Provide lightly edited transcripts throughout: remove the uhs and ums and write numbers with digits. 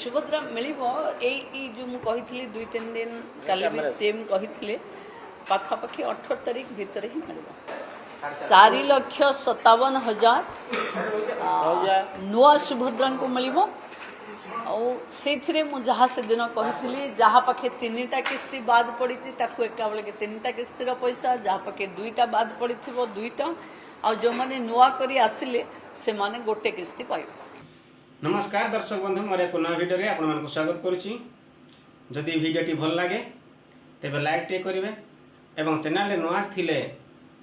सुभद्रा मिल जो मुझे 2-3 दिन कल भी सेम कही पाखापाखि 18 तारीख भितर ही मिल 4,57,000 नुआ सुभद्रा को मिल से जहाँ से दिन कही जहाँ पाखे 3टा किस्ती बाद पड़ी एका बेले 3टा किस्तीर पैसा जहाँ पाखे 2टा बाद पड़ी 2टा आ जो मैंने नुआ करी आसिले से माने गोटे किस्ती पाइबे। नमस्कार दर्शक बंधु मोर एक नया भिडियो आपण मानक स्वागत करुच्ची। जदि भिडियोटी भल लगे तेबे लाइक टे करेंगे एवं चैनल नुआ थिले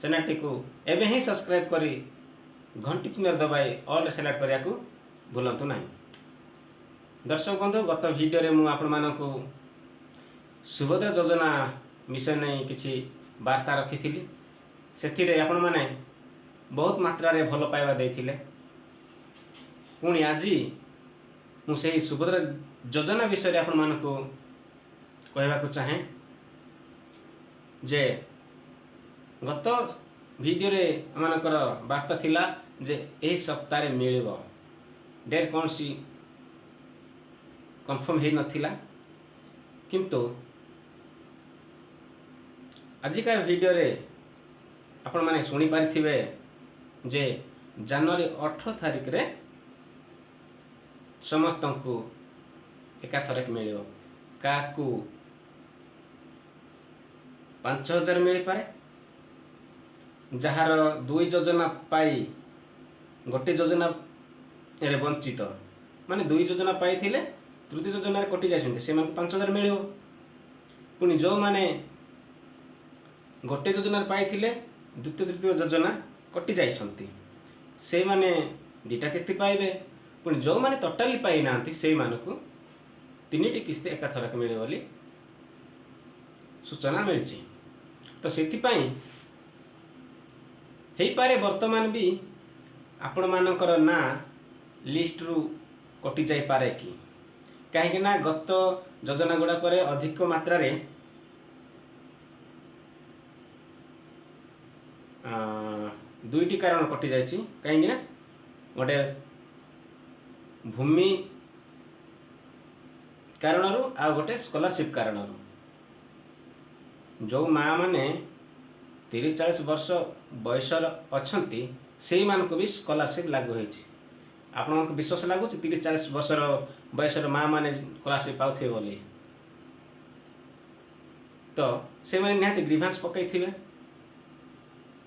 चैनल को एवं ही सब्सक्राइब करी घंटी चिन्ह दबाई ऑल सेलेक्ट करिया को भूलंतु नहीं। दर्शक बंधु गत भिडियो रे मु आपण मानक सुभद्रा योजना विषय नहीं किछि वार्ता रखी से आपण माने बहुत मात्रा रे भल पाइबा देथिले। पुणी आज मुझे सुभद्रा योजना विषय आपण मानक कहवाक चाहे जे गत वीडियो रे आमनकर वार्ता थिला जे एही सप्ताह रे मिलिबो डेट कौन सी कंफर्म हे नथिला किंतु आजिका वीडियो रे आपण माने सुनी पारिथिबे जे जनवरी 18 तारिख रे समस्त को एकाथरक मिल क्या 5,000 मिल पारे जार 2 योजना पाई गोटे योजना रे वंचित माने 2 योजना पाई थिले तृतीय योजना रे कटि जाइछन्ते से माने 5,000 मिलियो। पुनी जो माने गोटे योजना पाई थिले द्वितीय तृतीय योजना कटि जाइछन्ते से माने 2टा किस्ती पाइबे। पुणी जो माने टोटाली पाई नांती से मानकु 3टी किस्ती एकाथरक मिले बोली सूचना मिली। तो सेति पई हेई पारे वर्तमान भी आपण मानकर ना लिस्ट रु कटि जाई पारे कि कहीं ना गत योजना गुड़ा करे अधिक मात्रा रे दुईटी कारण कटि जाइछि कहीं ना गोटे भूमि कारण आ गोटे स्कॉलरशिप कारण जो माँ माने 30-40 वर्ष बयसर अछंती से मानक भी स्कॉलरशिप लागू होइछि। आपण विश्वास लागुच 30-40 वर्षर बयसर माँ माने स्कॉलरशिप पाउथिबे बोली तो से माने निहाती ग्रीभांस पकईथिबे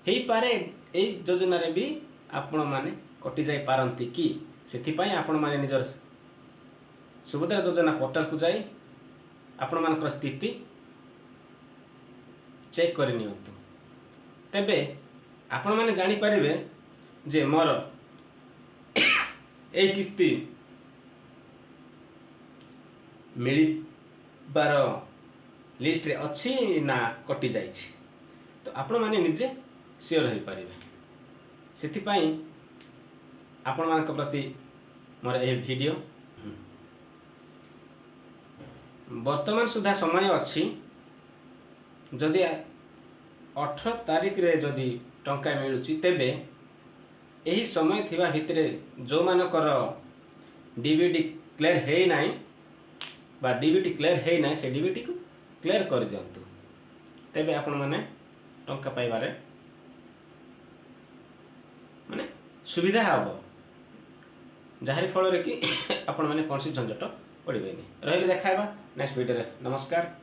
हेई पारे एई योजना रे भी आपण माने कटि जाई पारंती कि से आपण माने निजर सुभद्रा योजना पोर्टल को जाई आपण मानकर स्थिति चेक कर नियंतु तेबे आपण माने जानी परिबे जे मोर ए किस्ती मिली बार लिस्ट रे अछि ना कटि जाइछि तो आपण माने निजे श्योर होई परिबे। सेति पई आपण मानक प्रति मोर ए वीडियो वर्तमान सुधा समय अच्छी जदि 18 तारीख रे जदि टंका मिलुची तेबे एही समय थिबा भितरे जो मानकर डीबीटी क्लियर हे नाही बा डीबीटी क्लियर हे नाही से डीबीटी को क्लियर कर दियंतु तेबे आपण माने टंका पाइबारे माने सुविधा हबो जहारी फल कि आपण माने कौन सी झंझट पड़े रही। देखा नेक्स्ट वीडियो। नमस्कार।